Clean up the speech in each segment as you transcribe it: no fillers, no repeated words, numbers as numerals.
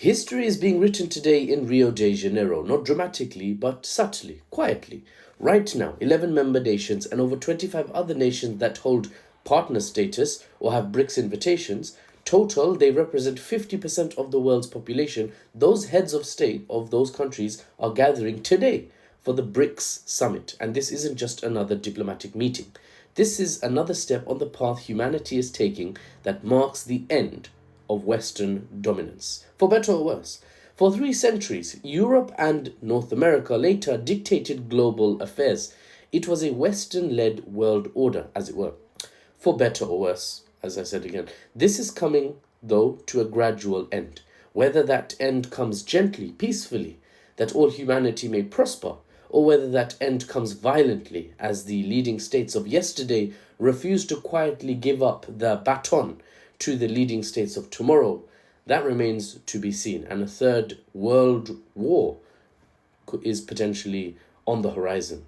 History is being written today in Rio de Janeiro, not dramatically, but subtly, quietly. Right now, 11 member nations and over 25 other nations that hold partner status or have BRICS invitations. Total, they represent 50% of the world's population. Those heads of state of those countries are gathering today for the BRICS summit. And this isn't just another diplomatic meeting. This is another step on the path humanity is taking that marks the end of Western dominance, for better or worse. For 3 centuries, Europe and North America later dictated global affairs. It was a Western led world order, as it were, for better or worse, as I said again. This is coming, though, to a gradual end. Whether that end comes gently, peacefully, that all humanity may prosper, or whether that end comes violently, as the leading states of yesterday refuse to quietly give up the baton to the leading states of tomorrow, that remains to be seen. And a third world war is potentially on the horizon.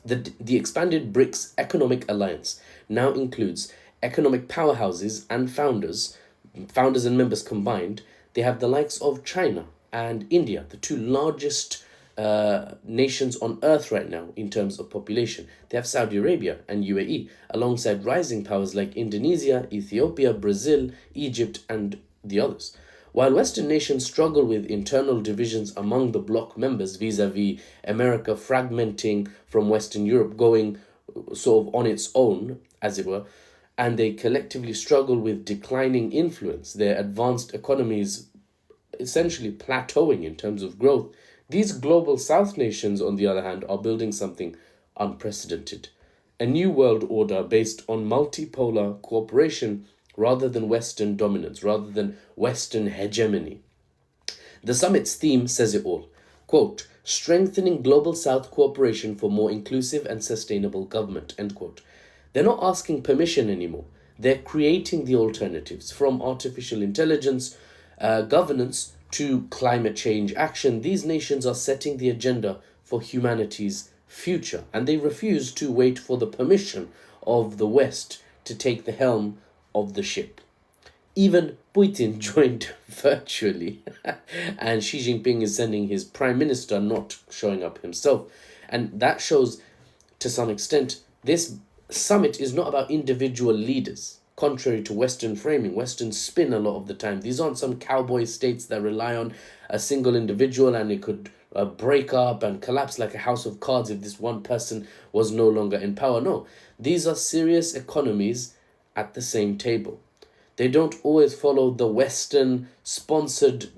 The expanded BRICS economic alliance now includes economic powerhouses and founders and members combined. They have the likes of China and India, the two largest nations on earth right now in terms of population. They have Saudi Arabia and UAE, alongside rising powers like Indonesia, Ethiopia, Brazil, Egypt, and the others. While Western nations struggle with internal divisions among the bloc members vis-a-vis America fragmenting from Western Europe, going sort of on its own, as it were, and they collectively struggle with declining influence, their advanced economies essentially plateauing in terms of growth. These global South nations, on the other hand, are building something unprecedented. A new world order based on multipolar cooperation rather than Western dominance, rather than Western hegemony. The summit's theme says it all. Quote, strengthening global South cooperation for more inclusive and sustainable government, end quote. They're not asking permission anymore. They're creating the alternatives, from artificial intelligence, governance, to climate change action. These nations are setting the agenda for humanity's future, and they refuse to wait for the permission of the West to take the helm of the ship. Even Putin joined virtually, and Xi Jinping is sending his prime minister, not showing up himself. And that shows, to some extent, this summit is not about individual leaders. Contrary to Western framing, Western spin a lot of the time. These aren't some cowboy states that rely on a single individual and it could break up and collapse like a house of cards if this one person was no longer in power. No, these are serious economies at the same table. They don't always follow the Western sponsored,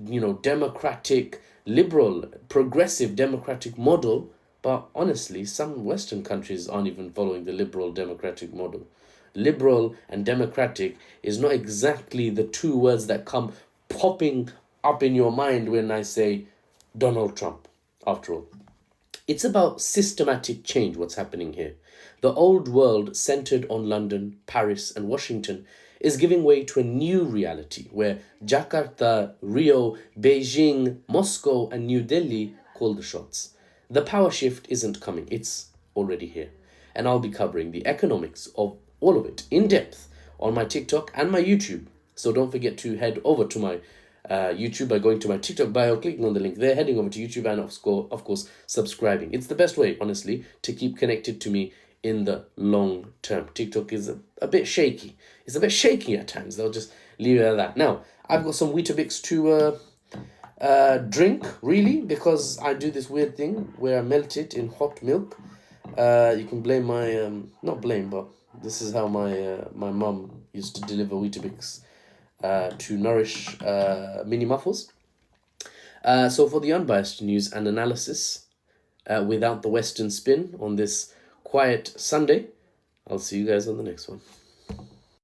democratic, liberal, progressive democratic model. But honestly, some Western countries aren't even following the liberal democratic model. Liberal and democratic is not exactly the two words that come popping up in your mind when I say Donald Trump, after all. It's about systematic change, what's happening here. The old world centered on London, Paris, and Washington is giving way to a new reality where Jakarta, Rio, Beijing, Moscow, and New Delhi call the shots. The power shift isn't coming, it's already here. And I'll be covering the economics of all of it in depth on my TikTok and my YouTube. So don't forget to head over to my YouTube by going to my TikTok bio, clicking on the link there, heading over to YouTube, and of course subscribing. It's the best way, honestly, to keep connected to me in the long term. TikTok is a bit shaky. It's a bit shaky at times. They'll just leave it at that. Now, I've got some Weetabix to drink, really, because I do this weird thing where I melt it in hot milk. You can blame my, not blame, but this is how my mum used to deliver Weetabix to nourish mini muffles. So for the unbiased news and analysis, without the Western spin on this quiet Sunday, I'll see you guys on the next one.